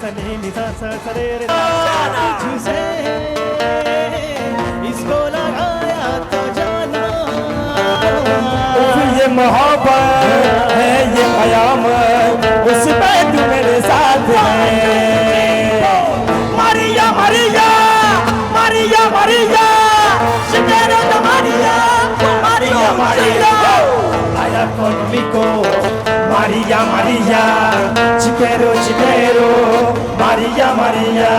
सनी निसा सा सरे रे तुझसे इसको लगाया तो जाना ये मोहब्बत है ये कयामत उस पे तू मेरे साथ है मारिया मारिया मारिया मारिया शिकारो तो मारिया मारिया मारिया आया conmigo María María chiquero chiquero María María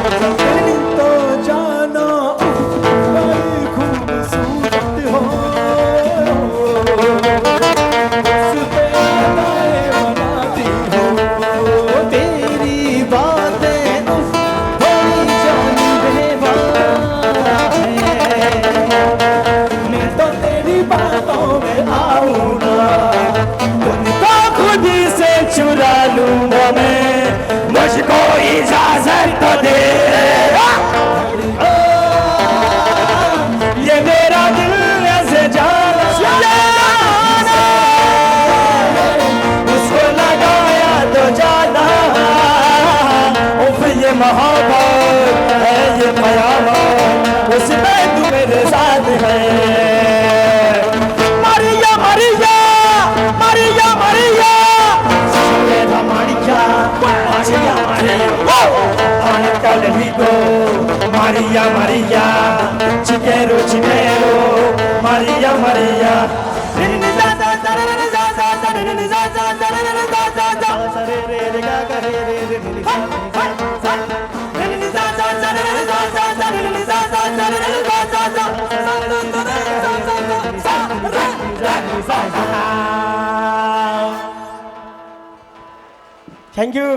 तो जाना बड़ी खूबसूरत हो उस पे बनाती हो तेरी बातें बड़ी जानलेवा है मैं तो तेरी बातों में आऊँ ना तुमको खुद से चुरा लूंगा मैं मुझको इजाजत तो दे ये मेरा दिल ऐसे जाना उसको लगाया तो जाना उफ ये मोहब्बत है ये कयामत उस पे तू मेरे साथ है María María María María María María María Anca le digo María María chiquero chiquero María María Thank you.